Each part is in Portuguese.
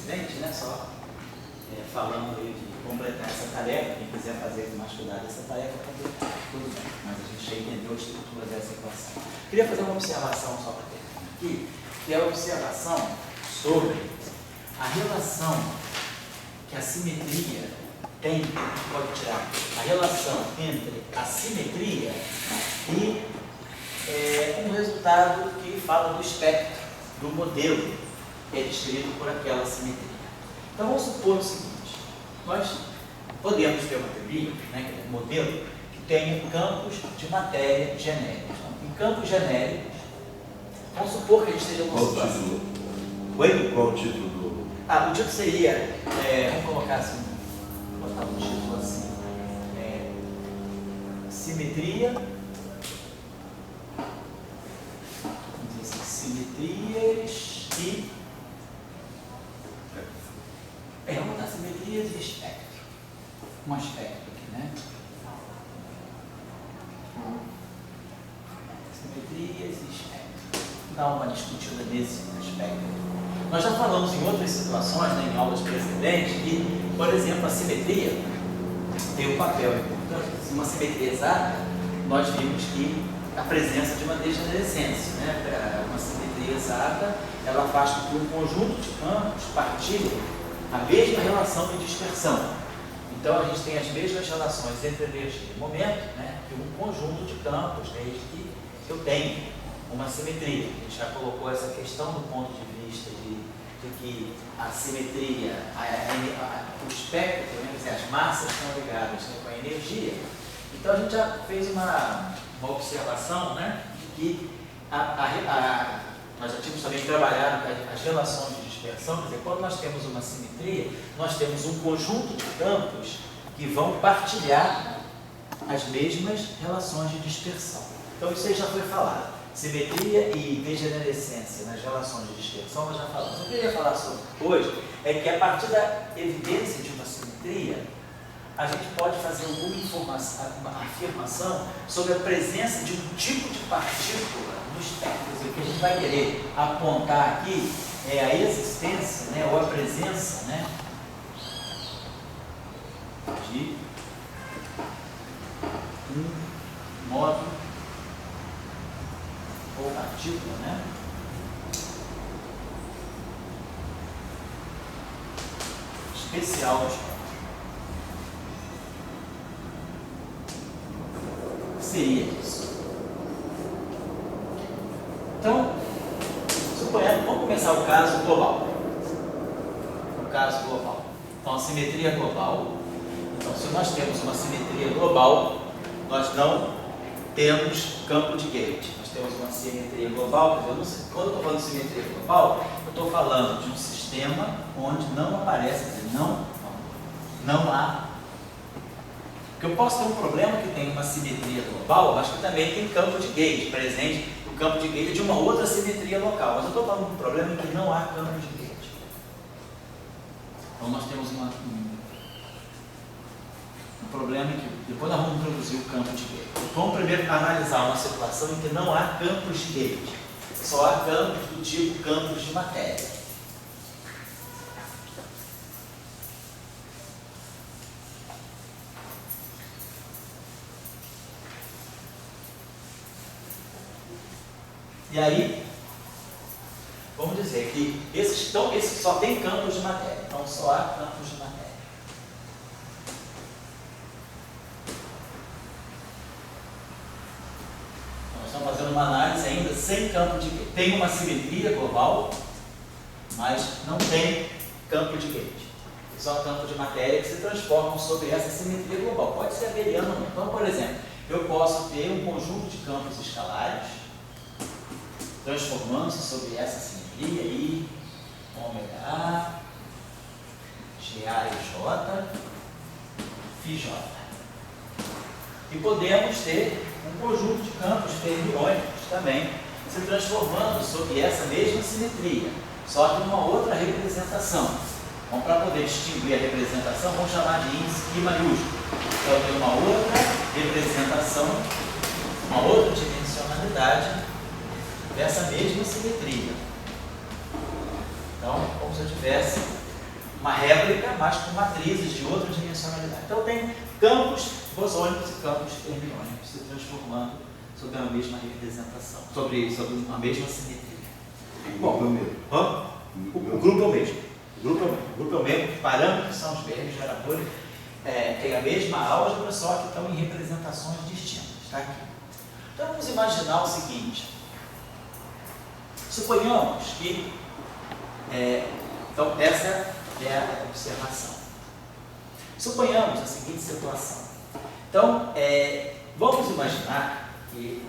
precedente, né? Só falando aí de completar essa tarefa. Quem quiser fazer com mais cuidado essa tarefa, completar, tudo bem. Mas a gente já entendeu a estrutura dessa equação. Queria fazer uma observação só para terminar aqui, que é a observação sobre a relação que a simetria tem, pode tirar, a relação entre a simetria e um resultado que fala do espectro, do modelo que é descrito por aquela simetria. Então vamos supor o seguinte: nós podemos ter uma teoria, né, que é um modelo, que tem campos de matéria genéricos. Então, em campos genéricos, vamos supor que a gente esteja numa situação. Oi? Qual o título do. O título seria, vamos colocar assim, vou botar um título assim, simetria, vamos dizer assim, simetrias e, vamos botar simetrias e espectro, um aspecto aqui, né? Simetrias e espectro, vou dar uma discutida nesse aspecto. Nós já falamos em outras situações, né, em aulas precedentes, que, por exemplo, a simetria tem um papel importante. Se uma simetria exata, nós vimos que a presença de uma degenerescência, né? Uma simetria exata, ela faz com que um conjunto de campos partilhe a mesma relação de dispersão. Então, a gente tem as mesmas relações entre energia e momento, né, que um conjunto de campos, desde que eu tenha uma simetria. A gente já colocou essa questão do ponto de vista de que a simetria, o espectro, né, as massas estão ligadas, né, com a energia. Então a gente já fez uma observação, né, de que nós já tínhamos também trabalhado com as relações de dispersão. Quer dizer, quando nós temos uma simetria, nós temos um conjunto de campos que vão partilhar as mesmas relações de dispersão. Então isso aí já foi falado. Simetria e degenerescência nas relações de dispersão, nós já falamos. O que eu queria falar sobre hoje é que, a partir da evidência de uma simetria, a gente pode fazer alguma afirmação sobre a presença de um tipo de partícula no espectro. O que a gente vai querer apontar aqui é a existência, né, ou a presença, né, de um modo ou partícula, né, especial dos campos. O que seria isso? Então, suponhamos, vamos começar o caso global. O caso global. Então, a simetria global. Então, se nós temos uma simetria global, nós não temos campo de gauge. Temos uma simetria global, quer dizer, quando eu estou falando de simetria global, eu estou falando de um sistema onde não aparece, quer dizer, não há. Porque eu posso ter um problema que tem uma simetria global, mas que também tem campo de gauge presente, o campo de gauge de uma outra simetria local. Mas eu estou falando de um problema em que não há campo de gauge. Então nós temos um problema em que depois nós vamos introduzir o campo de gauge. Vamos primeiro analisar uma situação em que não há campos de gauge, só há campos do tipo campos de matéria. E aí, vamos dizer que esses só tem campos de matéria, então só há campos de matéria. Estamos fazendo uma análise ainda sem campo de gauge. Tem uma simetria global, mas não tem campo de gauge. Só campo de matéria que se transformam sobre essa simetria global. Pode ser abeliano ou não. Então, por exemplo, eu posso ter um conjunto de campos escalares transformando-se sobre essa simetria I, ômega A, GA e J, Φj. E podemos ter um conjunto de campos fermiônicos também se transformando sob essa mesma simetria, só que numa outra representação. Então, para poder distinguir a representação, vamos chamar de índice I maiúsculo. Então, eu tenho uma outra representação, uma outra dimensionalidade dessa mesma simetria. Então, como se eu tivesse uma réplica, mas com matrizes de outra dimensionalidade. Então tem campos bosônicos e campos fermiônicos se transformando sobre a mesma representação, sobre uma mesma simetria. Bom, o grupo é o mesmo. O grupo é o mesmo, os parâmetros são os mesmos, geradores têm a mesma álgebra, só que estão em representações distintas. Tá aqui. Então vamos imaginar o seguinte. Suponhamos que, então essa é a observação. Suponhamos a seguinte situação. Então, vamos imaginar que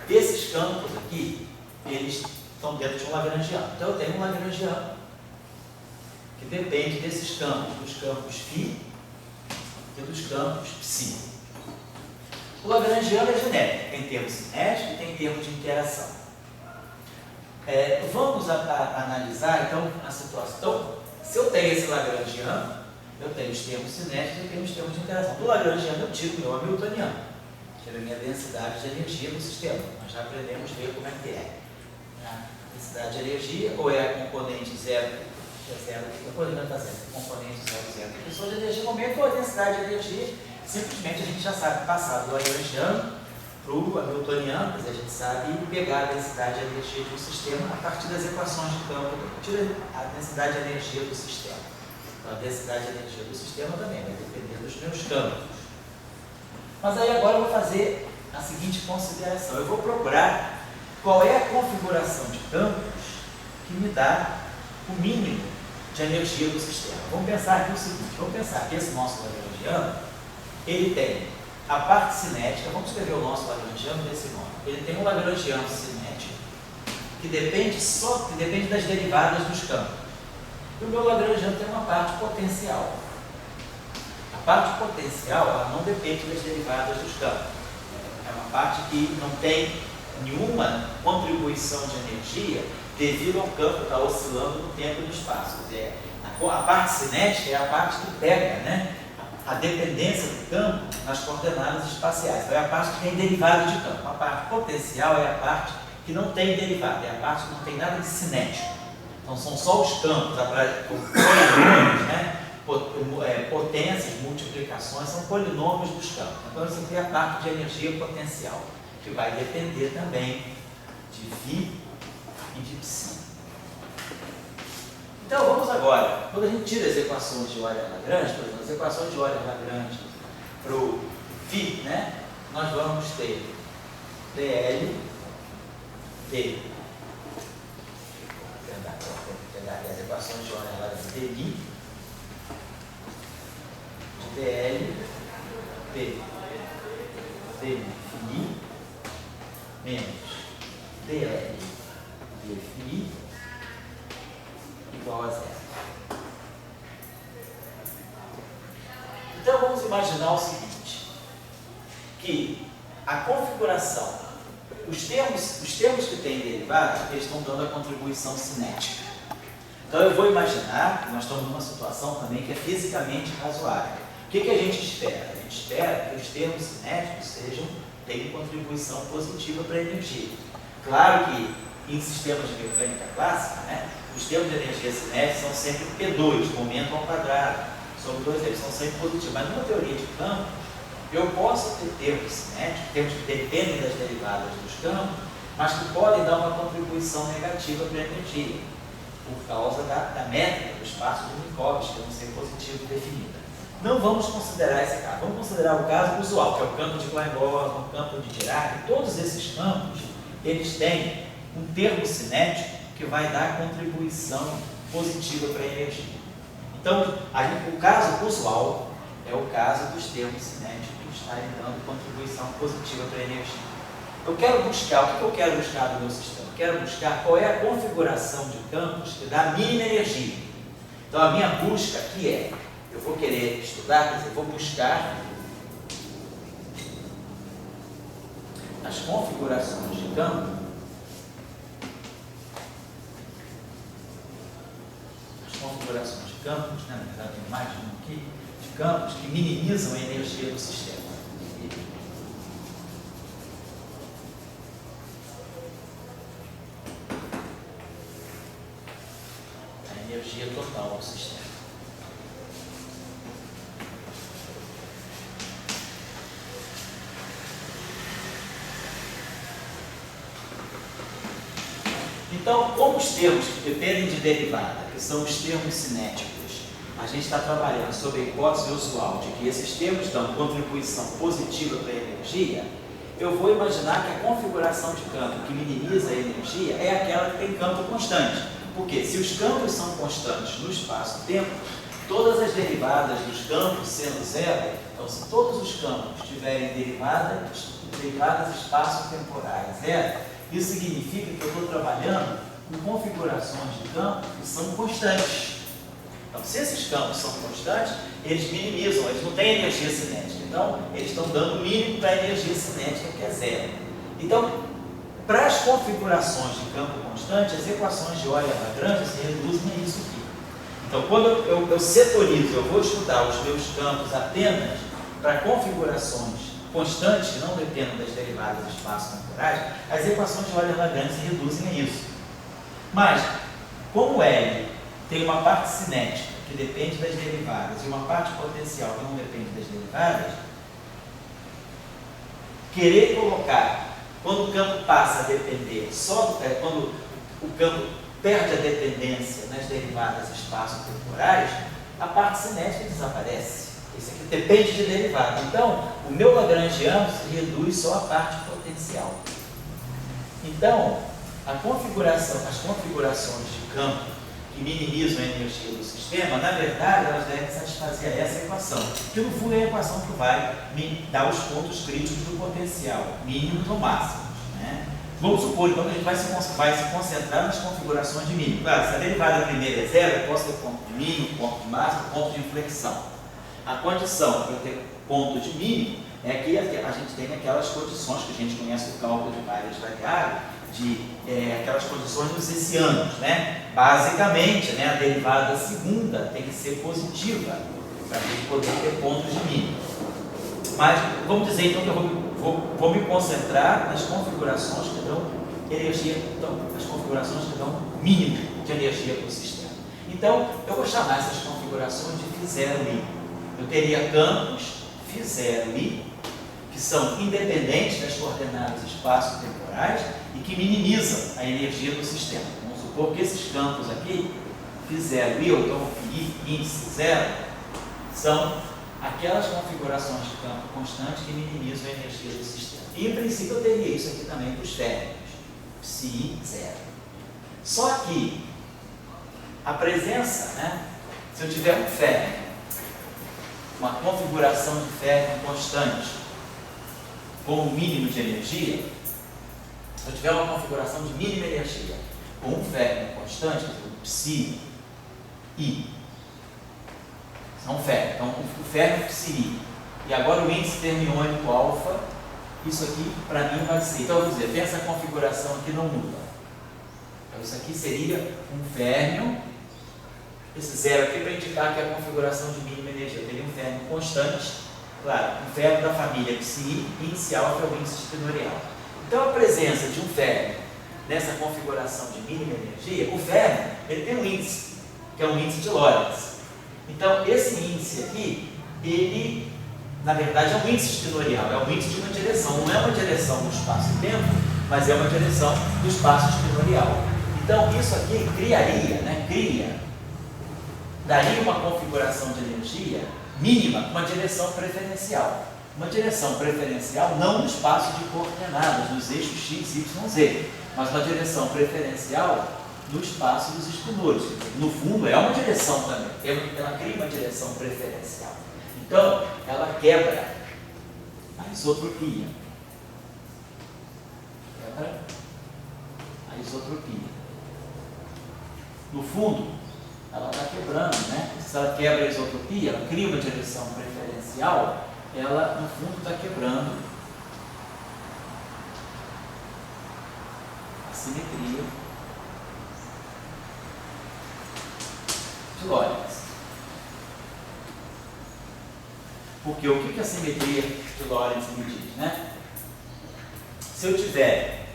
esses campos aqui, eles estão dentro de um lagrangiano. Então eu tenho um lagrangiano que depende desses campos, dos campos φ e dos campos ψ. O lagrangiano é genérico, tem termo cinético e tem termo de interação. Vamos analisar então a situação. Então, se eu tenho esse lagrangiano, eu tenho os termos cinéticos e tenho os termos de interação. Do lagrangiano eu tiro o meu hamiltoniano, que é a minha densidade de energia do sistema. Nós já aprendemos a ver como é que é. A densidade de energia, ou é a componente zero, depois vai fazer componente 0, a pessoa de energia aumenta, ou a densidade de energia, simplesmente a gente já sabe passar do lagrangiano para o hamiltoniano, mas a gente sabe pegar a densidade de energia de um sistema a partir das equações de campo. Tira a densidade de energia do sistema. Então, a densidade de energia do sistema também vai depender dos meus campos. Mas aí agora eu vou fazer a seguinte consideração. Eu vou procurar qual é a configuração de campos que me dá o mínimo de energia do sistema. Vamos pensar aqui o seguinte. Vamos pensar que esse nosso lagrangiano, ele tem a parte cinética. Vamos escrever o nosso lagrangiano desse modo. Ele tem um lagrangiano cinético que depende das derivadas dos campos. E o meu lagrangiano tem uma parte potencial. A parte potencial, ela não depende das derivadas dos campos. É uma parte que não tem nenhuma contribuição de energia devido ao campo estar oscilando no tempo e no espaço. Quer dizer, a parte cinética é a parte que pega, né, a dependência do campo nas coordenadas espaciais. Então é a parte que tem derivado de campo. A parte potencial é a parte que não tem derivado, é a parte que não tem nada de cinético. Então são só os campos, polinômios, né? Potências, multiplicações, são polinômios dos campos. Então isso aqui é a parte de energia potencial, que vai depender também de φ e de ψ. Então vamos agora, quando a gente tira as equações de Euler-Lagrange, por exemplo, as equações de Euler-Lagrange para o φ, né? Nós vamos ter dl, d. As equações de Euler-Lagrange dI, de dl, d, dφ, menos dl, dφ, igual a zero. Então vamos imaginar o seguinte, que a configuração, os termos que têm derivado, eles estão dando a contribuição cinética. Então eu vou imaginar que nós estamos numa situação também que é fisicamente razoável. O que a gente espera? A gente espera que os termos cinéticos tenham contribuição positiva para a energia. Claro que em sistemas de mecânica clássica, né, os termos de energia cinética são sempre P2, momento ao quadrado, sobre dois eles são sempre positivos. Mas numa teoria de campos, eu posso ter termos cinéticos, termos que dependem das derivadas dos campos, mas que podem dar uma contribuição negativa para a energia, por causa da métrica do espaço de Minkowski, que é um ser positivo definida. Não vamos considerar esse caso, vamos considerar o caso usual, que é o campo de Klein-Bosman, o campo de Dirac. Todos esses campos, eles têm um termo cinético que vai dar contribuição positiva para a energia. Então, o caso usual é o caso dos termos cinéticos estarem dando contribuição positiva para a energia. Eu quero buscar, o que eu quero buscar do meu sistema? Eu quero buscar qual é a configuração de campos que dá a mínima energia. Então, a minha busca aqui é, eu vou querer estudar, quer dizer, eu vou buscar as configurações de campo, campos, né, na verdade tem mais de um aqui, de campos que minimizam a energia do sistema. A energia total do sistema. Então, como os termos que dependem de derivada, que são os termos cinéticos, a gente está trabalhando sobre a hipótese usual de que esses termos dão contribuição positiva para a energia, eu vou imaginar que a configuração de campo que minimiza a energia é aquela que tem campo constante. Porque se os campos são constantes no espaço-tempo, todas as derivadas dos campos sendo zero, então se todos os campos tiverem derivadas espaço-temporais zero, isso significa que eu estou trabalhando com configurações de campo que são constantes. Então, se esses campos são constantes, eles minimizam, eles não têm energia cinética. Então, eles estão dando o mínimo para a energia cinética, que é zero. Então, para as configurações de campo constante, as equações de Euler-Lagrange se reduzem a isso aqui. Então, quando eu setorizo, eu vou estudar os meus campos apenas para configurações constantes, que não dependam das derivadas espaço-temporais, as equações de Euler-Lagrange se reduzem a isso. Mas, como L tem uma parte cinética, que depende das derivadas, e uma parte potencial, que não depende das derivadas, querer colocar, quando o campo passa a depender, quando o campo perde a dependência nas derivadas espaço-temporais, a parte cinética desaparece. Isso aqui depende de derivada. Então, o meu lagrangiano se reduz só à parte potencial. Então, as configurações de campo que minimizam a energia do sistema, na verdade, elas devem satisfazer essa equação, que no fundo é a equação que vai me dar os pontos críticos do potencial, mínimos ou máximos, né? Vamos supor, então, que a gente vai se concentrar nas configurações de mínimo. Claro, se a derivada primeira é zero, eu posso ter ponto de mínimo, ponto de máximo, ponto de inflexão. A condição para eu ter ponto de mínimo é que a gente tem aquelas condições que a gente conhece o cálculo de várias variáveis, aquelas condições dos hessianos, né? Basicamente, né, a derivada segunda tem que ser positiva para a gente poder ter pontos de mínimo. Mas vamos dizer então que eu vou me concentrar nas configurações que dão energia, as configurações que dão mínimo de energia para o sistema. Então, eu vou chamar essas configurações de φ0i. Eu teria campos φ0i, que são independentes das coordenadas espaço-temporais e que minimizam a energia do sistema. Vamos supor que esses campos aqui, φ0i, ou então φi, índice zero, são aquelas configurações de campo constante que minimizam a energia do sistema. E, em princípio, eu teria isso aqui também para os férmions, psi zero. Só que a presença, né, se eu tiver um férmion, uma configuração de férmion constante, com um mínimo de energia, se eu tiver uma configuração de mínima energia, com um férmion constante, psi i, são férmion. Então, o férmion psi, e agora o índice termiônico alfa, isso aqui para mim vai ser. Então, eu vou dizer, tem essa configuração aqui não muda. Então, isso aqui seria um férmion, esse zero aqui para indicar que é a configuração de mínima energia. Eu teria um férmion constante, claro, um férmion da família psi, índice alfa é o índice espinorial. Então, a presença de um férmion nessa configuração de mínima energia, o férmion ele tem um índice, que é um índice de Lorentz. Então, esse índice aqui, ele, na verdade, é um índice espinorial, é um índice de uma direção. Não é uma direção do espaço-tempo, mas é uma direção do espaço espinorial. Então, isso aqui daria uma configuração de energia mínima, uma direção preferencial. Uma direção preferencial não no espaço de coordenadas, nos eixos x, y, z, mas uma direção preferencial no espaço dos espinores. No fundo, é uma direção também, ela cria uma direção preferencial. Então, ela quebra a isotropia. No fundo, ela está quebrando, né? Se ela quebra a isotropia, ela cria uma direção preferencial, ela, no fundo, está quebrando a simetria de Lorentz. Porque o que a simetria de Lorentz me diz, né? Se eu tiver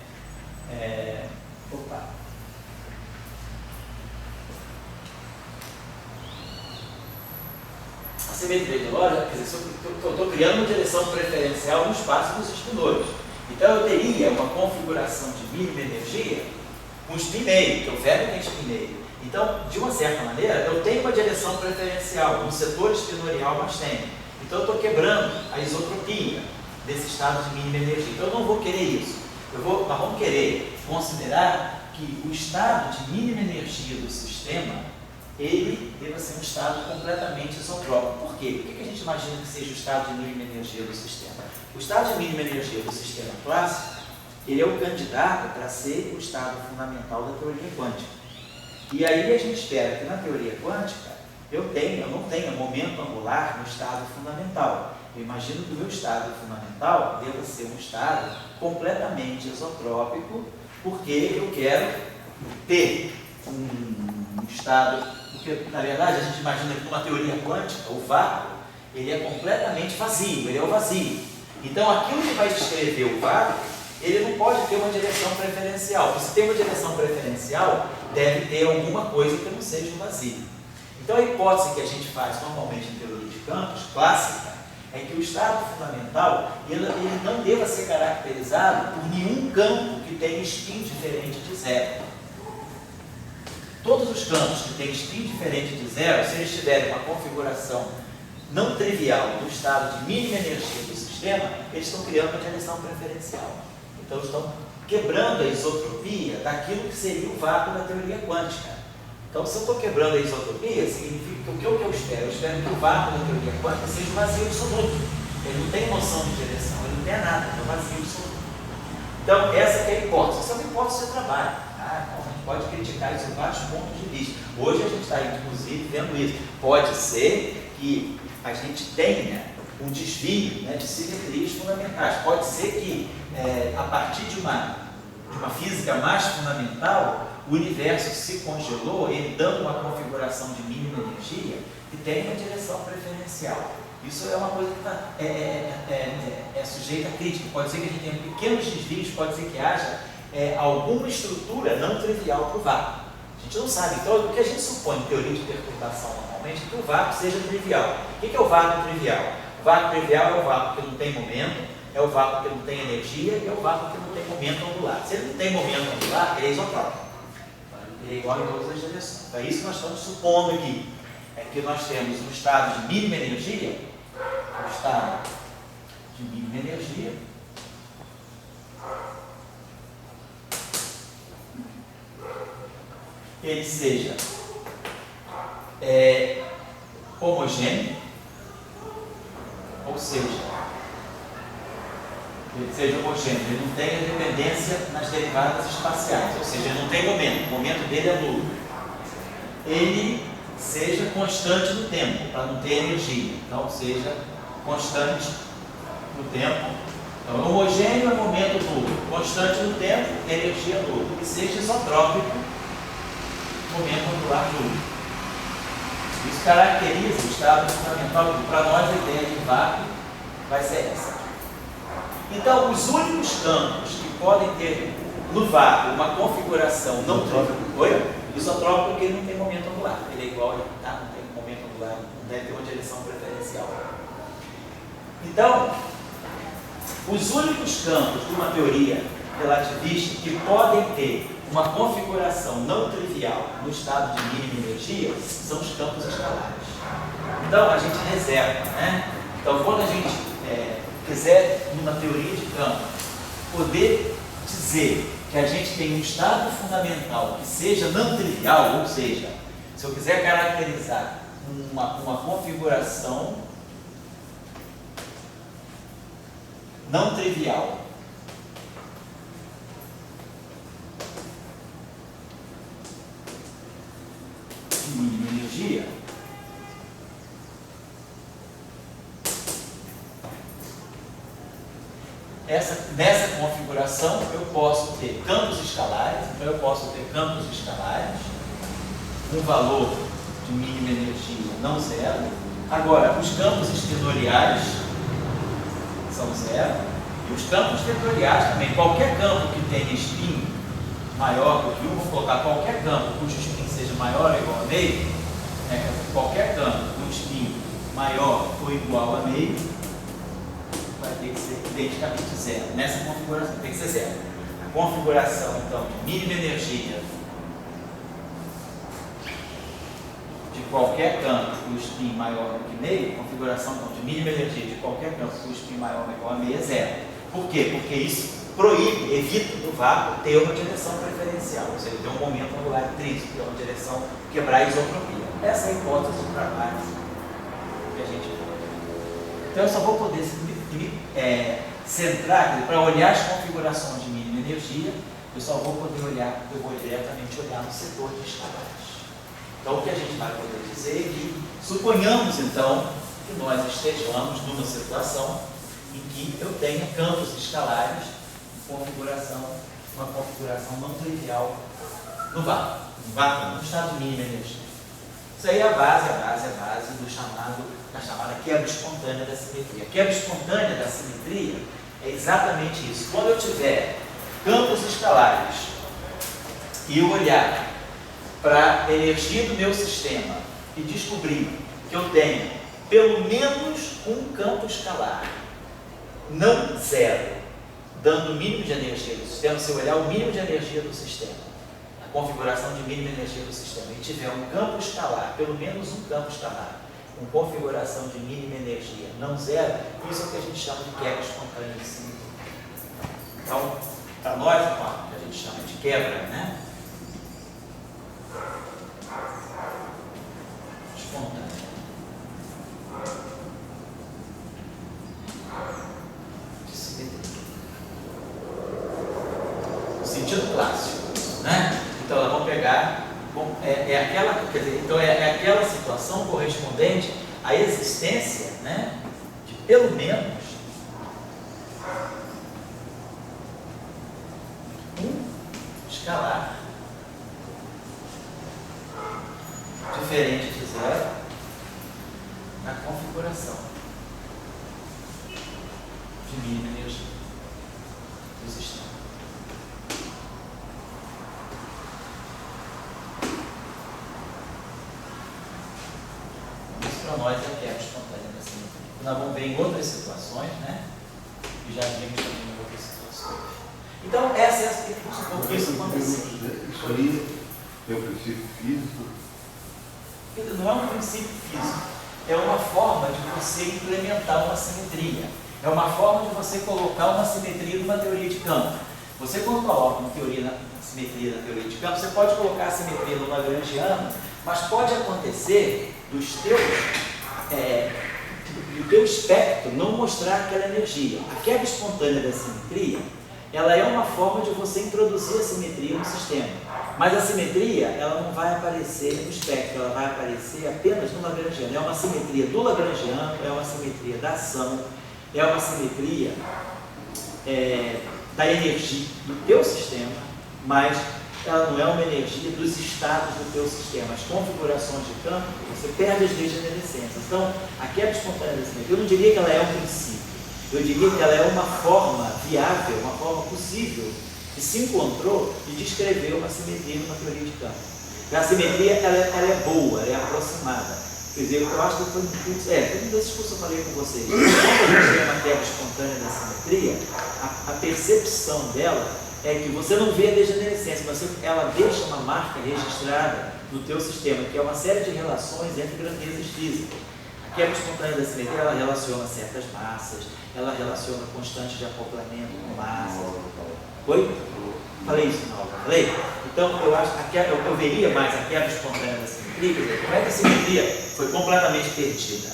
a simetria de Lorentz, quer dizer, eu estou criando uma direção preferencial no espaço dos espinores. Então eu teria uma configuração de mínima energia com spin meio, porque o ferro tem spin meio. Então, de uma certa maneira, eu tenho uma direção preferencial, um setor espinorial mais tênue. Então, eu estou quebrando a isotropia desse estado de mínima energia. Então, eu não vou querer isso. Nós vamos querer considerar que o estado de mínima energia do sistema, ele deva ser um estado completamente isotrópico. Por quê? Por que a gente imagina que seja o estado de mínima energia do sistema? O estado de mínima energia do sistema clássico, ele é o candidato para ser o estado fundamental da teoria quântica. E aí a gente espera que na teoria quântica eu não tenha momento angular no estado fundamental. Eu imagino que o meu estado fundamental deva ser um estado completamente isotrópico, porque eu quero ter um estado, porque na verdade a gente imagina que numa teoria quântica o vácuo ele é completamente vazio, ele é o vazio. Então aquilo que vai descrever o vácuo, ele não pode ter uma direção preferencial. Se tem uma direção preferencial, deve ter alguma coisa que não seja o vazio. Então a hipótese que a gente faz normalmente em teoria de campos clássica é que o estado fundamental ele não deva ser caracterizado por nenhum campo que tenha spin diferente de zero. Todos os campos que têm spin diferente de zero, se eles tiverem uma configuração não trivial do estado de mínima energia do sistema, eles estão criando uma direção preferencial. Então estão quebrando a isotropia daquilo que seria o vácuo da teoria quântica. Então, se eu estou quebrando a isotropia, significa que o que eu espero? Eu espero que o vácuo da teoria quântica seja um vazio absoluto. Ele não tem noção de direção, ele não tem nada, é um vazio absoluto. Então, essa que é a hipótese. Essa é uma hipótese de trabalho. Então, a gente pode criticar isso em vários pontos de vista. Hoje a gente está, inclusive, vendo isso. Pode ser que a gente tenha um desvio, né, de simetrias fundamentais. Pode ser que, a partir de uma física mais fundamental, o universo se congelou, ele dando uma configuração de mínima energia que tem uma direção preferencial. Isso é uma coisa que é sujeita a crítica. Pode ser que a gente tenha pequenos desvios, pode ser que haja alguma estrutura não trivial para o vácuo. A gente não sabe. Então, o que a gente supõe em teoria de perturbação normalmente é que o vácuo seja trivial. O que é o vácuo trivial? O vácuo trivial é o vácuo que não tem momento, é o vácuo que não tem energia e é o vácuo que não tem momento angular. Se ele não tem momento angular, ele é isotrópico. Ele é igual em todas as direções. Então, é isso que nós estamos supondo aqui. É que nós temos um estado de mínima energia, um estado de mínima energia, que ele seja homogêneo, ou seja, ele não tenha dependência nas derivadas espaciais, ou seja, ele não tem momento, o momento dele é nulo. Ele seja constante no tempo, para não ter energia, então seja constante no tempo. Então, homogêneo é momento nulo, constante no tempo, energia nula, e seja isotrópico, momento angular nulo. Isso caracteriza o estado fundamental, que para nós a ideia de vácuo vai ser essa. Então, os únicos campos que podem ter no vácuo uma configuração não trivial, isotrópico, porque ele não tem momento angular, ele é igual, tá? Não tem momento angular, não deve ter uma direção preferencial. Então, os únicos campos de uma teoria relativista que podem ter uma configuração não trivial no estado de mínima energia são os campos escalares. Então, a gente reserva, né? Então, quando a gente quiser, numa teoria de campo, poder dizer que a gente tem um estado fundamental que seja não trivial, ou seja, se eu quiser caracterizar uma configuração não trivial de mínima energia, nessa configuração eu posso ter campos escalares, então eu posso ter campos escalares, um valor de mínima energia não zero. Agora, os campos espinoriais são zero, e os campos vetoriais também. Qualquer campo que tenha spin maior do que 1, vou colocar qualquer campo cujo spin seja maior ou igual a meio, qualquer campo com spin maior ou igual a meio, vai ter que ser identicamente zero. Nessa configuração tem que ser zero. configuração, então, de mínima energia de qualquer campo com o spin maior do que meio, configuração então, de mínima energia de qualquer campo com o spin maior ou igual a meio é zero. Por quê? Porque isso proíbe, evita do vácuo ter uma direção preferencial, ou seja, ter um momento angular intrínseco, ter uma direção quebrar a isotropia. Essa é a hipótese do trabalho que a gente faz. Então eu só vou poder centrar, para olhar as configurações de mínima energia, eu só vou poder olhar, eu vou diretamente olhar no setor de escalares. Então o que a gente vai poder dizer é que, suponhamos então que nós estejamos numa situação em que eu tenha campos escalares em configuração, uma configuração não trivial no vácuo, no estado de mínima energia. Isso aí é a base da chamada quebra espontânea da simetria. A quebra espontânea da simetria é exatamente isso. Quando eu tiver campos escalares e eu olhar para a energia do meu sistema e descobrir que eu tenho pelo menos um campo escalar, não zero, dando o mínimo de energia do sistema, se eu olhar o mínimo de energia do sistema, a configuração de mínima energia do sistema, e tiver um campo escalar, pelo menos um campo escalar, com configuração de mínima energia, não zero, isso é o que a gente chama de quebra espontânea de simetria. Então, para nós, o que a gente chama de quebra, né? Espontânea. De simetria. No sentido clássico, né? Então, nós vamos pegar, então é aquela situação correspondente à existência, né, de pelo menos um escalar diferente de zero na configuração de mínima energia do sistema. Isso para nós é a quebra espontânea da simetria. Nós vamos ver em outras situações, né? E já vimos também em outras situações. Então, essa é a explicação por que isso aconteceu. Isso aí é um princípio físico? Não é um princípio físico, é uma forma de você implementar uma simetria. É uma forma de você colocar uma simetria numa teoria de campo. Você, quando coloca uma simetria na teoria de campo, você pode colocar a simetria no lagrangiano, mas pode acontecer do teu espectro não mostrar aquela energia. A quebra espontânea da simetria, ela é uma forma de você introduzir a simetria no sistema. Mas a simetria, ela não vai aparecer no espectro, ela vai aparecer apenas no lagrangiano. É uma simetria do lagrangiano, é uma simetria da ação, é uma simetria da energia do teu sistema, mas ela não é uma energia dos estados do teu sistema. As configurações de campo, você perde as degenerescências. Então, a quebra espontânea da simetria, eu não diria que ela é um princípio, eu diria que ela é uma forma viável, uma forma possível que se encontrou de descrever uma simetria numa teoria de campo. A simetria, ela é boa, ela é aproximada. Quer dizer, eu acho que foi um desses cursos que eu falei com vocês. Quando a gente tem uma quebra espontânea da simetria, a percepção dela é que você não vê a degenerescência, mas ela deixa uma marca registrada no teu sistema, que é uma série de relações entre grandezas físicas. A quebra espontânea da simetria, ela relaciona certas massas, ela relaciona constantes de acoplamento com massas. Oi? Falei isso na aula, falei? Então, eu acho que eu veria mais a quebra espontânea da simetria. Como é que a simetria foi completamente perdida?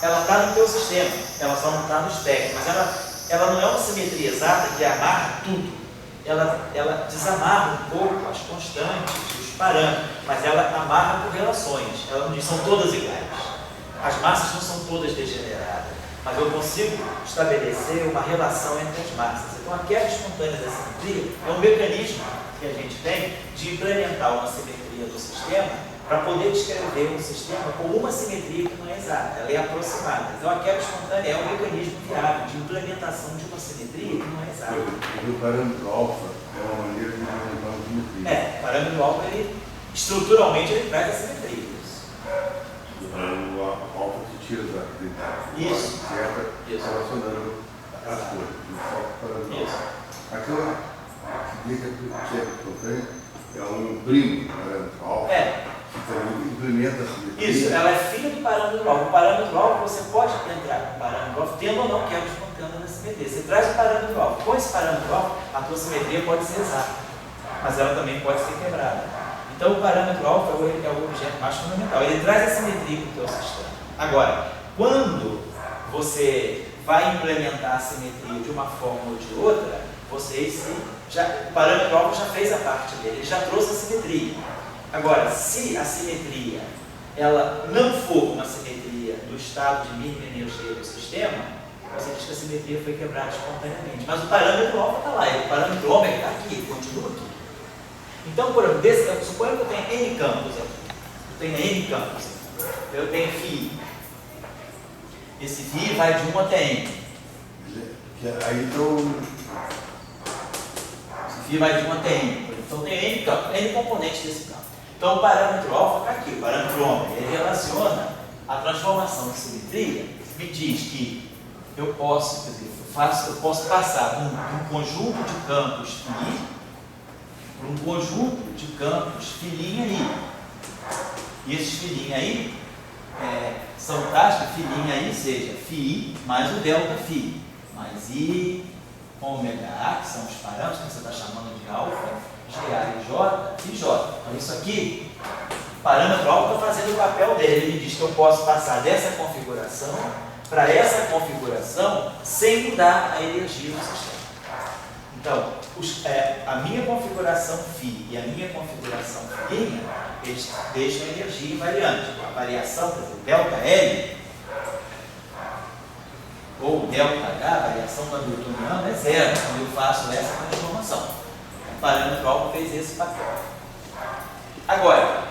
Ela está no teu sistema, ela só não está no espectro, mas ela não é uma simetria exata que amarra tudo. Ela desamarra um pouco as constantes, os parâmetros, mas ela amarra por relações. Ela não diz são todas iguais. As massas não são todas degeneradas, mas eu consigo estabelecer uma relação entre as massas. Então, a quebra espontânea da simetria é um mecanismo que a gente tem de implementar uma simetria do sistema para poder descrever um sistema com uma simetria que não é exata, ela é aproximada. Então, a quebra espontânea é um mecanismo viável de implementação de uma simetria que não é exata. O parâmetro alfa é uma maneira de implementar uma simetria. O parâmetro alfa, estruturalmente, ele traz a simetria. O parâmetro alfa se tira da Isso. certa, relacionando as coisas. Isso. Aquela dica que eu tenho é um primo parâmetro alfa. Que implementa a simetria. Isso, ela é filha do parâmetro alfa. O parâmetro alfa você pode entrar com o parâmetro alfa, tendo ou não quebra espontânea na simetria. Você traz o parâmetro alfa. Com esse parâmetro alfa, a tua simetria pode ser exata, mas ela também pode ser quebrada. Então o parâmetro alfa é o objeto mais fundamental. Ele traz a simetria para o teu sistema. Agora, quando você vai implementar a simetria de uma forma ou de outra, o parâmetro alfa já fez a parte dele, ele já trouxe a simetria. Agora, se a simetria ela não for uma simetria do estado de mínima energia do sistema, você diz que a simetria foi quebrada espontaneamente. Mas o parâmetro alfa está lá, o parâmetro ômega está aqui, ele continua aqui. Então, por exemplo, suponha que eu tenho N campos aqui. Eu tenho N campos. Eu tenho φ. Esse φ vai de 1 até N. Aí então. Esse φ vai de 1 até N. Então tem N campos, N componentes desse campo. Então o parâmetro alfa está aqui, o parâmetro ômega. Ele relaciona a transformação de simetria, me diz que eu posso, quer dizer, eu posso passar de um conjunto de campos φ para um conjunto de campos filinha I. E esses filinha I são tais que filinha I seja φI mais o delta φ, mais I, ômega A, que são os parâmetros que você está chamando de alfa, GA e J, e J. Então isso aqui, o parâmetro alfa está fazendo o papel dele. Ele diz que eu posso passar dessa configuração para essa configuração sem mudar a energia do sistema. Então, a minha configuração φ e a minha configuração φ, eles deixam a energia invariante. A variação, quer dizer, delta L ou delta H, a variação do hamiltoniano é zero quando eu faço essa transformação. O parâmetro alfa fez esse papel. Agora,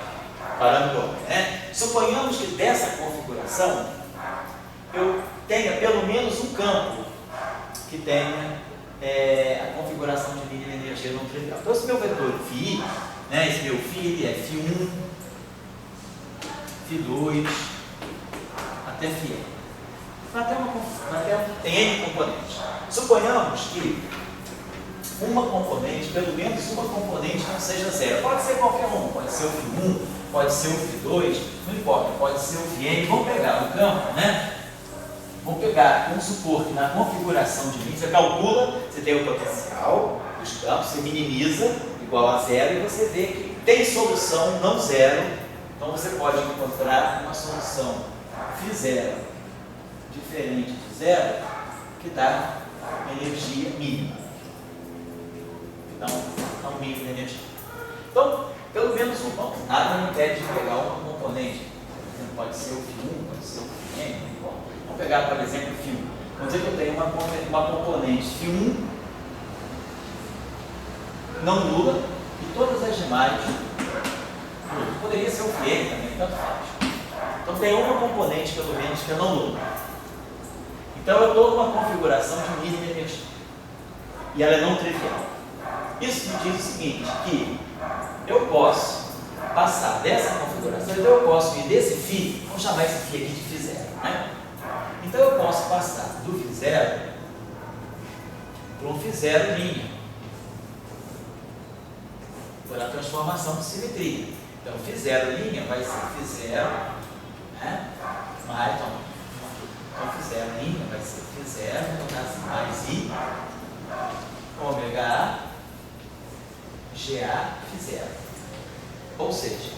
parâmetro alfa, né? Suponhamos que dessa configuração eu tenha pelo menos um campo que tenha a configuração de mínima energia não trivial. Então, esse meu vetor φ, né, esse meu φ ele é φ1, φ2, até φn. Tem N componentes. Suponhamos que uma componente, pelo menos uma componente não seja zero. Pode ser qualquer um, pode ser o φ1, pode ser o φ2, não importa, pode ser o φn. Vamos pegar o campo, né? Vamos pegar, vamos supor que na configuração de mim, você calcula, você tem o potencial dos campos, você minimiza igual a zero e você vê que tem solução não zero. Então você pode encontrar uma solução φ0 diferente de zero que dá energia mínima. Então, é um mínimo de energia. Então, pelo menos nada me impede de pegar uma componente. Pode ser o φ1, pode ser o φn, não importa. Vamos pegar, por exemplo, o φ1. Vamos dizer que eu tenho uma componente φ1 não nula e todas as demais nulas. Poderia ser o φn também, tanto faz. Então tem uma componente, pelo menos, que é não nula. Então eu estou numa configuração de mínima energia. E ela é não trivial. Isso me diz o seguinte, que eu posso passar dessa configuração, então eu posso ir desse φ, vamos chamar esse φ aqui de φ0, né? Então eu posso passar do φ0 para um φ0 linha, por a transformação de simetria. Então φ0 linha vai ser φ0, né? Então φ0 linha vai ser φ0, no caso mais I, ômega A, GA, φ0. Ou seja,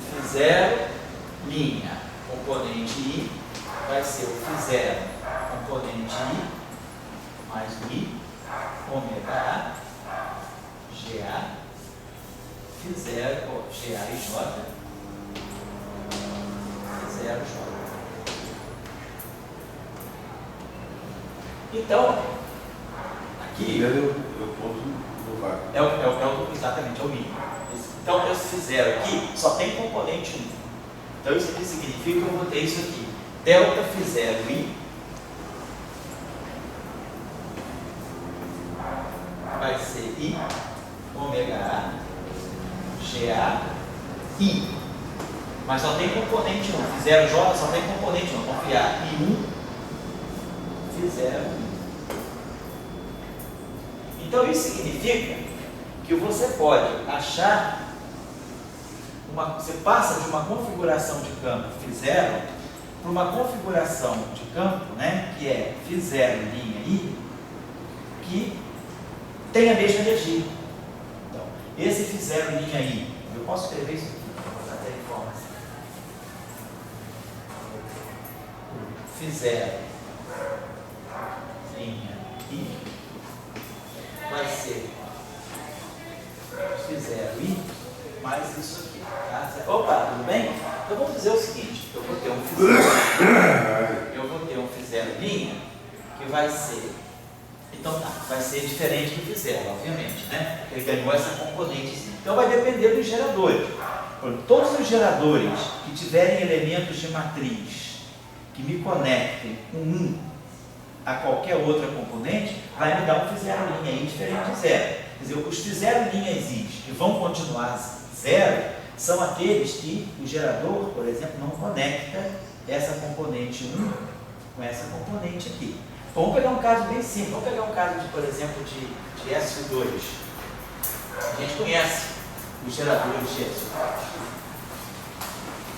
φ0 linha componente I vai ser o φ0 componente I mais o I, ômega A, GA, φ0, GA e J, φ0, J. Então, aqui Eu posso mudar. exatamente, é o mínimo. Então, esse φ0 aqui só tem componente 1. Então, isso aqui significa que eu vou ter isso aqui. Delta φ0i vai ser I, ômega A, GA, I. Mas só tem componente 1. φ0j só tem componente 1. Vamos criar I1, φ0. Então isso significa que você pode achar, você passa de uma configuração de campo φ0 para uma configuração de campo, né, que é φ0 linha I, que tem a mesma energia. Então, esse φ0 linha I, eu posso escrever isso aqui, vou botar até em forma assim. φ0 linha I vai ser φ0 I mais isso aqui. Tá? Opa, tudo bem? Então vamos dizer o seguinte, eu vou ter um φ0 linha que vai ser, então tá, vai ser diferente do φ0, obviamente, né? Ele ganhou essa componente. Então vai depender dos geradores. Todos os geradores que tiverem elementos de matriz que me conectem com um a qualquer outra componente, vai me dar um φ0 linha I diferente de zero. Quer dizer, os φ0 linhas I que vão continuar zero são aqueles que o gerador, por exemplo, não conecta essa componente 1 com essa componente aqui. Então, vamos pegar um caso bem simples. Vamos pegar um caso, por exemplo, de SO2. A gente conhece os geradores de SO2.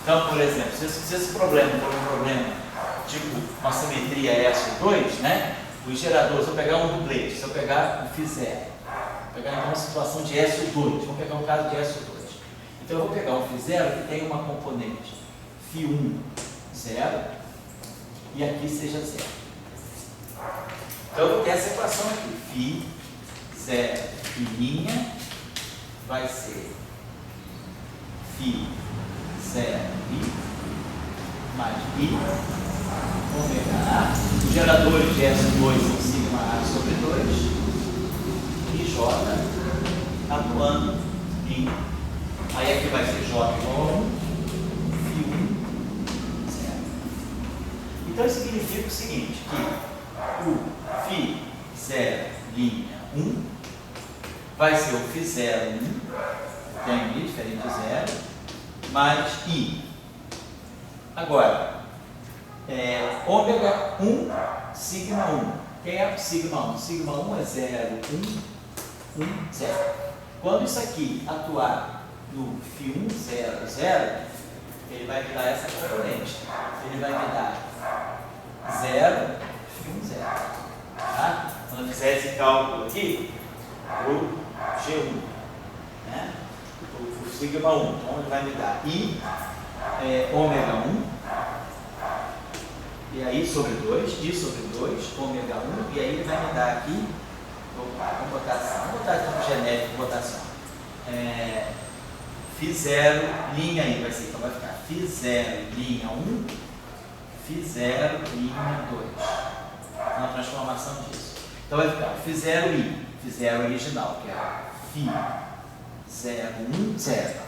Então, por exemplo, se esse problema for um problema tipo uma simetria SO2, né? Os geradores, se eu pegar um duplete, se eu pegar um φ0, vou pegar então uma situação de SO2, vamos pegar um caso de SO2. Então eu vou pegar um φ0 que tem uma componente φ1 0 e aqui seja 0. Então eu vou ter essa equação aqui, φ0 e linha vai ser φ0 I mais I ômega A. Os geradores de SO2 são sigma A sobre 2 e J atuando em. Aí aqui vai ser J igual a 1, φ1 0. Então isso significa o seguinte, que o φ0 linha 1 vai ser o φ0 1, tem I diferente de 0, mais I. Agora, ômega 1, sigma 1. Quem é sigma 1? Sigma 1 é 0, 1, 1, 0. Quando isso aqui atuar no φ1, 0, 0, ele vai me dar essa componente. Ele vai me dar 0, φ1, 0. Tá? Quando eu fizer esse cálculo aqui, o G1, né? O sigma 1, então ele vai me dar I ômega 1, e aí sobre 2, I sobre 2, ômega 1, e aí ele vai me dar aqui, vamos botar aqui um genérico, vou botar assim, φ0 linha I, vai ser, então vai ficar φ0 linha 1, φ0 linha 2, uma transformação disso. Então vai ficar φ0 I, φ0 original, que é φ0 1, 0,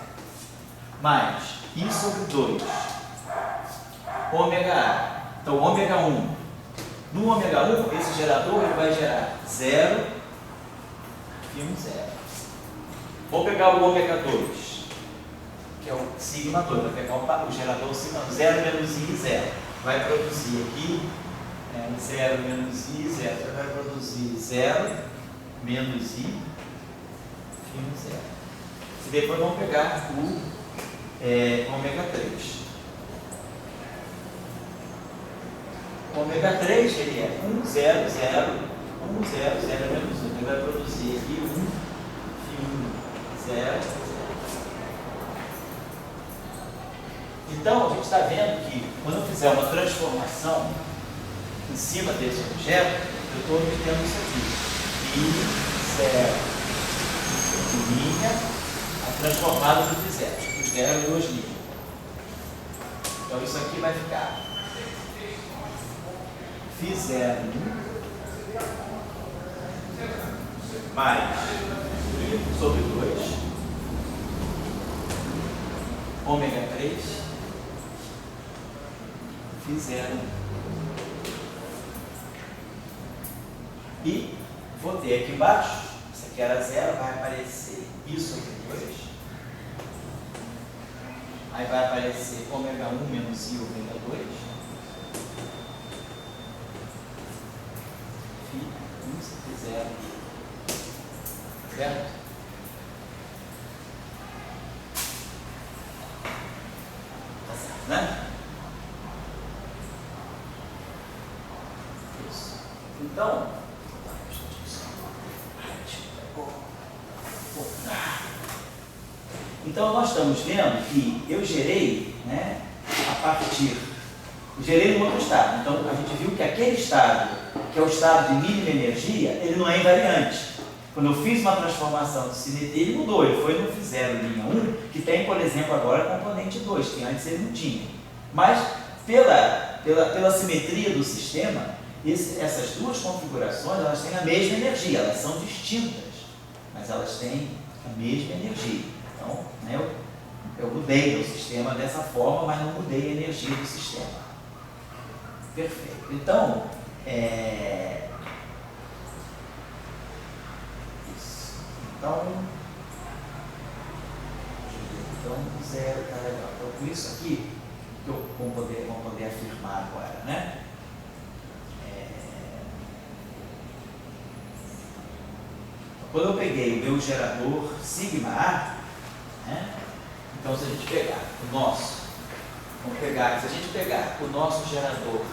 mais I sobre 2, ômega A. Então, ômega 1. No ômega 1, esse gerador ele vai gerar 0, φ1, 0. Vou pegar o ômega 2, que é o sigma 2. Vou pegar o gerador sigma 0 menos I, 0. Vai produzir aqui 0 menos I, 0. Você vai produzir 0 menos I, φ1, 0. E depois vamos pegar o ômega 3. O ômega 3 ele é 1, 0, 0, 1, 0, 0 menos 1. Ele vai produzir aqui 1, φ1, 0, 0. Então, a gente está vendo que quando eu fizer uma transformação em cima desse objeto, eu estou obtendo isso aqui. φ0 linha transformado no φ0. Os 0 e 2 linhas. Então, isso aqui vai ficar φ0 mais I sobre 2 ômega 3 φ0 e vou ter aqui embaixo, isso aqui era 0, vai aparecer I sobre 2, aí vai aparecer ômega 1 menos I ômega 2, φ0 Certo? Tá certo, né? Isso. Então, nós estamos vendo que eu gerei, né, gerei um outro estado. Então a gente viu que aquele estado, que é o estado de mínima energia, ele não é invariante. Quando eu fiz uma transformação de simetria, ele mudou, ele foi no zero linha 1, que tem, por exemplo, agora componente 2, que antes ele não tinha. Mas pela simetria do sistema, essas duas configurações, elas têm a mesma energia, elas são distintas, mas elas têm a mesma energia. Então, né, eu mudei o sistema dessa forma, mas não mudei a energia do sistema. Perfeito. Então, isso. Então, zero está legal. Então, com isso aqui, que vamos poder afirmar agora, né? Quando eu peguei o meu gerador sigma A, né? Então, se a gente pegar o nosso, se a gente pegar o nosso gerador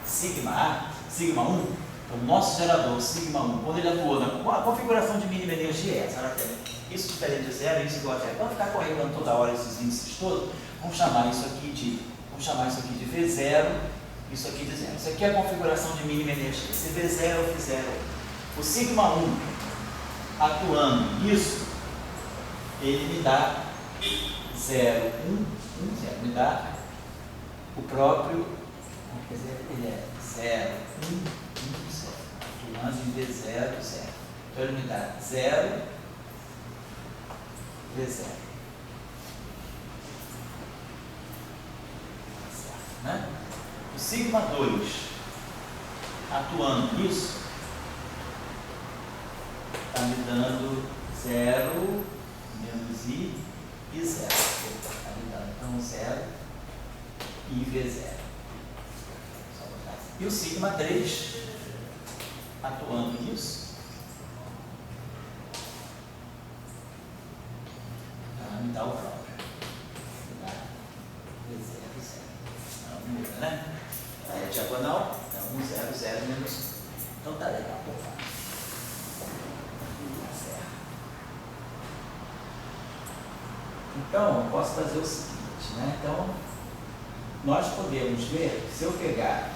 sigma A, sigma 1, o nosso gerador sigma 1, quando ele atua a configuração de mínima energia é essa, ela tem isso diferente de zero, isso igual a zero. Para ficar correndo toda hora esses índices todos, vamos chamar isso aqui de V0, isso aqui de zero. Isso aqui é a configuração de mínima energia. Se V0 eu fizer o sigma 1 atuando nisso, ele me dá 0, 1, 1, 0. Me dá o próprio, quer dizer, ele é 0, 1, 1, 0. Atuando em V0, 0. Então ele me dá 0, V0. Certo, né? O sigma 2 atuando nisso, está me dando 0, menos I e 0. Está me dando então 0 e V0. E o sigma 3 atuando nisso, me dá o próprio. Me dá V0, 0. Não muda, né? Aí é diagonal, então 1, 0, 0, menos 1. Então tá legal, vou falar. Então, eu posso fazer o seguinte, né? Então, nós podemos ver, se eu pegar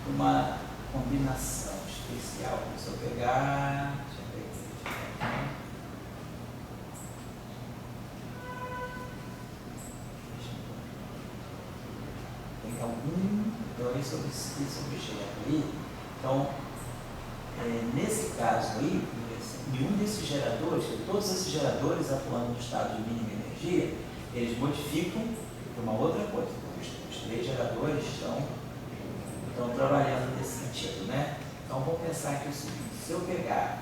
uma combinação especial, se eu pegar, deixa eu ver aqui, tem algum, então esse objeto aí, então, nesse caso aí, nenhum desses geradores, todos esses geradores atuando no estado de mínima energia, eles modificam para uma outra coisa. Os três geradores estão trabalhando nesse sentido, né? Então, vamos pensar aqui o seguinte, se eu pegar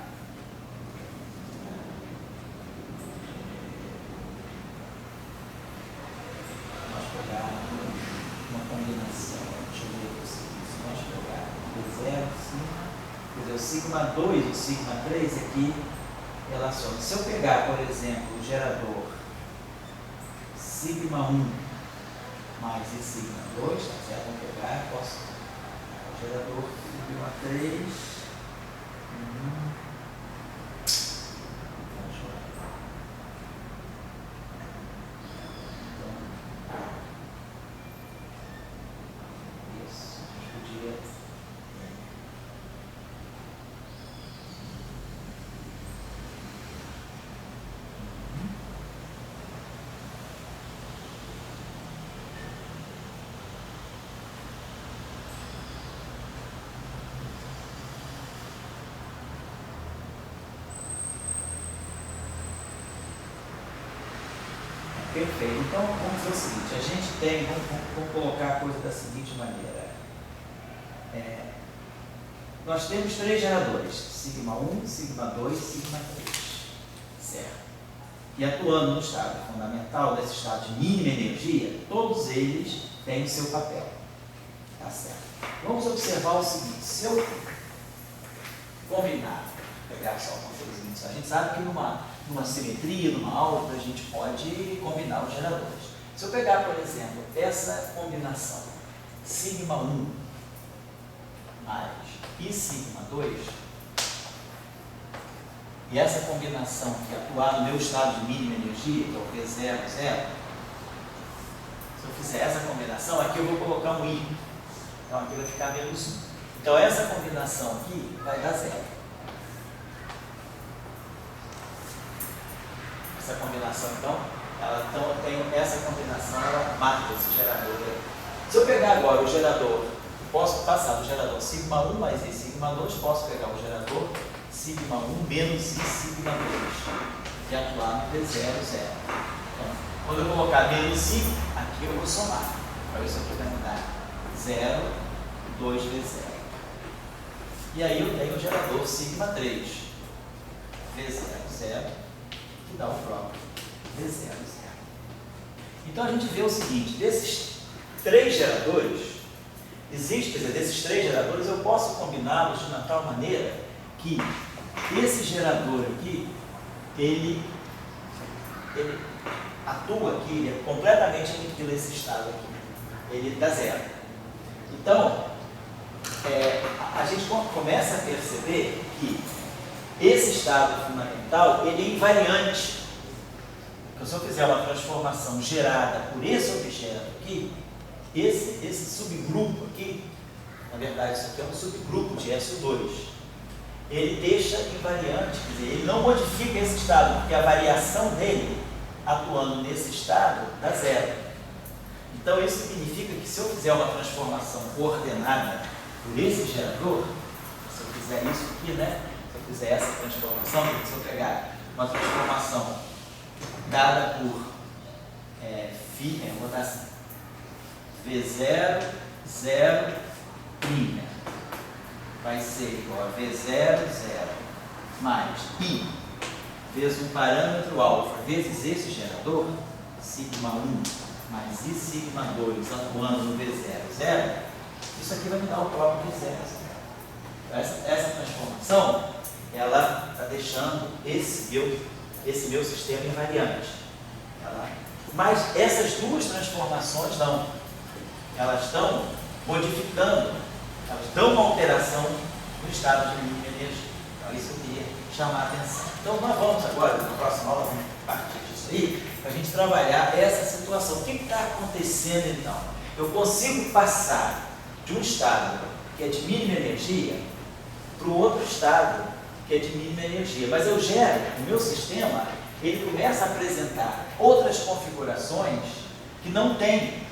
uma combinação, deixa eu ver o seguinte, se nós pegar V0, quer dizer, o sigma 2 e o sigma 3 aqui relacionam. Se eu pegar, por exemplo, o gerador sigma 1 mais e sigma 2, tá certo? Vou pegar, posso pegar o gerador sigma 3. Perfeito. Então, vamos fazer o seguinte, a gente tem, vamos colocar a coisa da seguinte maneira. Nós temos três geradores, sigma 1, sigma 2 e sigma 3. Certo? E atuando no estado fundamental, desse estado de mínima energia, todos eles têm o seu papel. Tá certo? Vamos observar o seguinte, se eu combinar, pegar só uma coisinha só. A gente sabe que numa simetria, numa álgebra, a gente pode combinar os geradores. Se eu pegar, por exemplo, essa combinação sigma 1 mais e sigma 2, e essa combinação que atuar no meu estado de mínima energia, que é o V0, 0, se eu fizer essa combinação, aqui eu vou colocar um I. Então aqui vai ficar menos 1. Então essa combinação aqui vai dar 0. Essa combinação, então essa combinação, ela marca esse gerador aí. Se eu pegar agora o gerador, posso passar do gerador sigma 1 mais I sigma 2, posso pegar o gerador sigma 1 menos I sigma 2 e atuar no V0, 0. Então, quando eu colocar menos I, aqui eu vou somar. Então isso aqui vai me dar 0, 2V0. E aí eu tenho o gerador sigma 3, V0, 0, que dá o próprio V0, 0. Então a gente vê o seguinte, desses três geradores, desses três geradores, eu posso combiná-los de uma tal maneira que esse gerador aqui, ele atua aqui, ele é completamente aniquila esse estado aqui, ele dá 0. Então, a gente começa a perceber que esse estado fundamental, ele é invariante. Porque se eu fizer uma transformação gerada por esse objeto aqui, esse subgrupo aqui, na verdade isso aqui é um subgrupo de SO2, ele deixa invariante, quer dizer, ele não modifica esse estado, porque a variação dele, atuando nesse estado, dá 0. Então isso significa que se eu fizer uma transformação coordenada por esse gerador, se eu fizer isso aqui, né? Se eu fizer essa transformação, se eu pegar uma transformação dada por eu vou dar assim, V0, 0, prima, vai ser igual a V0, 0, mais I, vezes um parâmetro alfa, vezes esse gerador, sigma 1, mais I sigma 2, atuando no V0, 0, isso aqui vai me dar o próprio V0. Essa transformação, ela está deixando esse meu sistema invariante. Mas essas duas transformações não. Elas estão modificando, elas dão uma alteração no estado de mínima energia. Então isso eu queria chamar a atenção. Então nós vamos agora, na próxima aula, vamos partir disso aí, para a gente trabalhar essa situação. O que está acontecendo então? Eu consigo passar de um estado que é de mínima energia para o outro estado que é de mínima energia. Mas eu gero, o meu sistema, ele começa a apresentar outras configurações que não têm,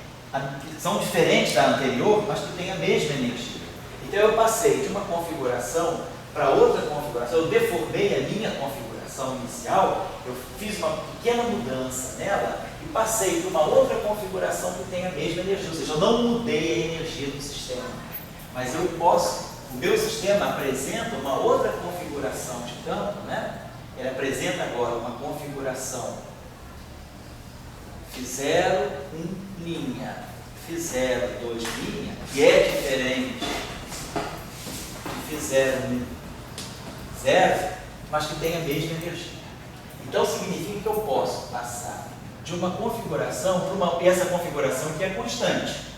que são diferentes da anterior, mas que têm a mesma energia. Então eu passei de uma configuração para outra configuração, eu deformei a minha configuração inicial, eu fiz uma pequena mudança nela e passei para uma outra configuração que tem a mesma energia, ou seja, eu não mudei a energia do sistema, mas eu posso, o meu sistema apresenta uma outra configuração de campo, né? Ele apresenta agora uma configuração Φ0, 1 linha, Φ0, 2 linha, que é diferente de Φ0, 1, 0, mas que tem a mesma energia. Então significa que eu posso passar de uma configuração para essa configuração que é constante,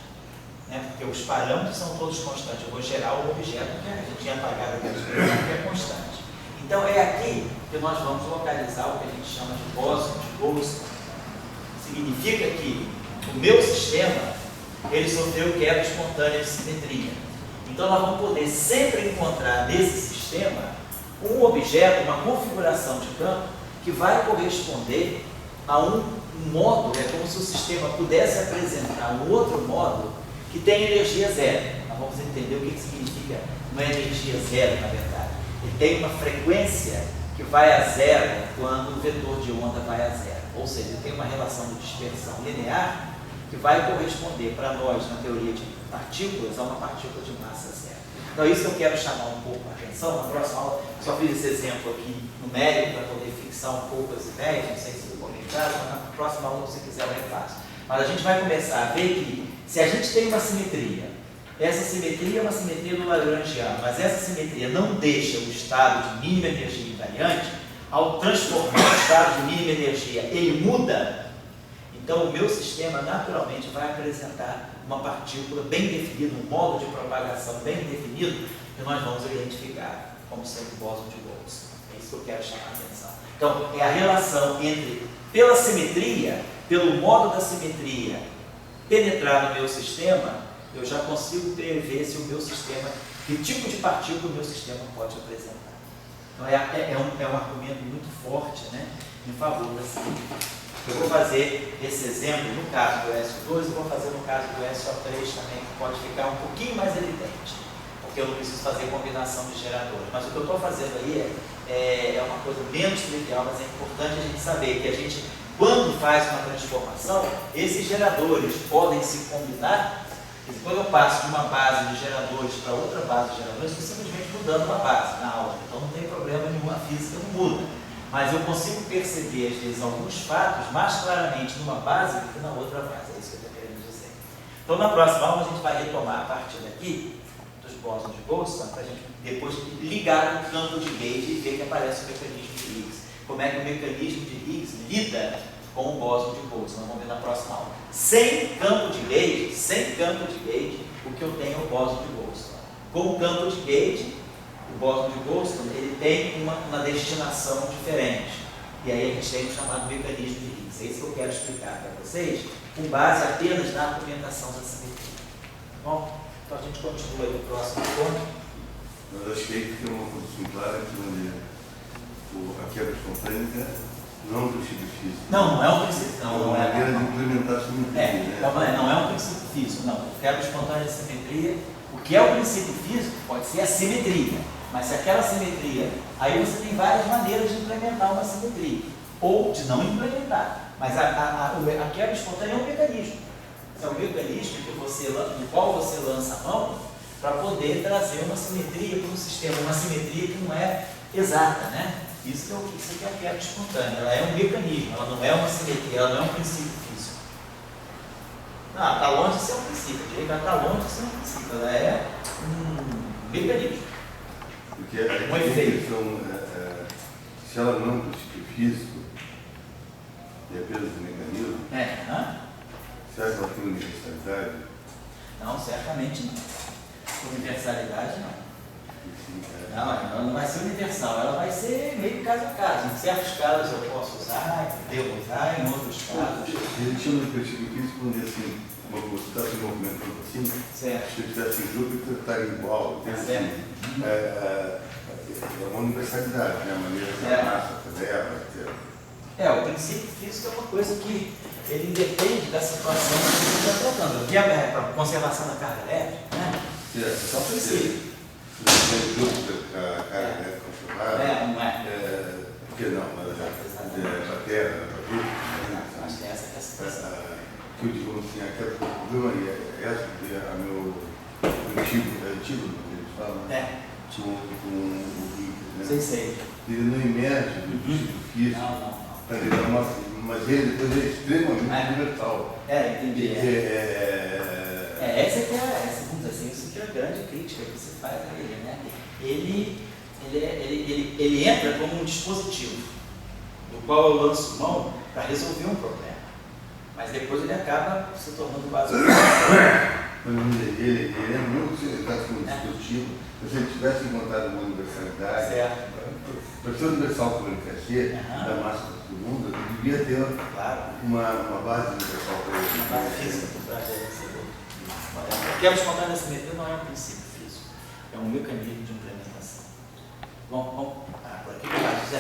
né? Porque os parâmetros são todos constantes. Eu vou gerar o objeto que a gente tinha apagado aquela expressão que é constante. Então é aqui que nós vamos localizar o que a gente chama de bóson, de Goldstone. Significa que o meu sistema, ele sofreu quebra espontânea de simetria. Então nós vamos poder sempre encontrar nesse sistema um objeto, uma configuração de campo que vai corresponder a um módulo, é como se o sistema pudesse apresentar um outro módulo que tem energia zero. Nós vamos entender o que significa uma energia zero, na verdade. Ele tem uma frequência que vai a zero quando o vetor de onda vai a zero. Ou seja, ele tem uma relação de dispersão linear que vai corresponder para nós, na teoria de partículas, a uma partícula de massa zero. Então, isso que eu quero chamar um pouco a atenção. Na próxima aula, só fiz esse exemplo aqui numérico para poder fixar um pouco as ideias, não sei se ficou bem claro, mas na próxima aula, se você quiser, eu repasso. Mas a gente vai começar a ver que, se a gente tem uma simetria Essa simetria é uma simetria do Lagrangiano, mas essa simetria não deixa o estado de mínima energia invariante. Ao transformar o estado de mínima energia, ele muda. Então, o meu sistema naturalmente vai apresentar uma partícula bem definida, um modo de propagação bem definido, que nós vamos identificar como sendo o bóson de Bose. É isso que eu quero chamar a atenção. Então, é a relação entre, pela simetria, pelo modo da simetria penetrar no meu sistema, eu já consigo prever se o meu sistema, que tipo de partícula o meu sistema pode apresentar. Então, é um argumento muito forte, né, em favor da simetria. Eu vou fazer esse exemplo no caso do SO2 e vou fazer no caso do SO3 também, que pode ficar um pouquinho mais evidente, porque eu não preciso fazer combinação de geradores. Mas o que eu estou fazendo aí é uma coisa menos trivial, mas é importante a gente saber que a gente, quando faz uma transformação, esses geradores podem se combinar. Quando eu passo de uma base de geradores para outra base de geradores, eu estou simplesmente mudando uma base na aula, então não tem problema nenhum, a física não muda. Mas eu consigo perceber, às vezes, alguns fatos mais claramente numa base do que na outra base. É isso que eu estou querendo dizer. Então, na próxima aula, a gente vai retomar a partir daqui dos bósons de Bose, para a gente depois ligar no campo de Gauge e ver que aparece o mecanismo de Higgs. Como é que o mecanismo de Higgs lida com o bóson de Bose. Nós vamos ver na próxima aula. Sem campo de Gauge, o que eu tenho é o bóson de Bose. Com o campo de Gauge, o bóson de Bose, ele tem uma destinação diferente. E aí a gente tem o chamado mecanismo de Higgs. É isso que eu quero explicar para vocês, com base apenas na argumentação da simetria. Bom, então a gente continua aí no próximo ponto. Mas achei que tem uma condição clara aqui onde a quebra espontânea não é um princípio físico. Não é um princípio. Não é maneira de implementar a simetria. Não é um princípio físico, não. Quebra espontânea de simetria. O que é o princípio físico pode ser a simetria. Mas se aquela simetria, aí você tem várias maneiras de implementar uma simetria, ou de não implementar. Mas a quebra espontânea é um mecanismo. É um mecanismo no qual você lança a mão para poder trazer uma simetria para um sistema, uma simetria que não é exata, né? Isso que é a quebra espontânea. Ela é um mecanismo, ela não é uma simetria, ela não é um princípio físico. Não, está longe de ser um princípio, ela está longe de ser um princípio, ela é um mecanismo. Porque a questão, se ela não é um princípio físico, e é apenas um mecanismo, será que ela tem universalidade? Não, certamente não. Universalidade não. Não, ela não vai ser universal, ela vai ser meio caso a caso. Em certos casos eu posso usar, devo usar, em outros casos. Ele tinha um princípio físico quando assim, uma coisa está se movimentando assim, certo. Se eu tivesse em Júpiter, estaria igual. É uma universalidade, né? A maneira que a massa, a leva, etc. O princípio físico é uma coisa que ele independe da situação que você está tratando. Aqui é para conservação da carga elétrica, né? Certo. Só princípio. Se em Júpiter, a carga elétrica conservada. Não é. Por que não? Mas a Terra, a Júpiter. Acho que essa é a situação. Que eu digo assim, aquele problema é essa, a meu antigo, que eles falam, com o Higgs, né? Sei. Ele não emerge do princípio físico. Não. Mas ele depois é extremamente universal. Entendi. Essa que é, vamos dizer assim, isso que é a grande crítica que se faz a ele, né? Ele entra como um dispositivo, do qual eu lanço mão para resolver um problema. Mas depois ele acaba se tornando básico. Ele é muito um dispositivo. Se ele tivesse encontrado uma universalidade, para ser universal como ele quer ser, da massa do mundo, ele devia ter uma base universal para ele. Uma base física por trás dele. A quebra espontânea da simetria não é um princípio físico, é um mecanismo de implementação. Bom, por aqui, José,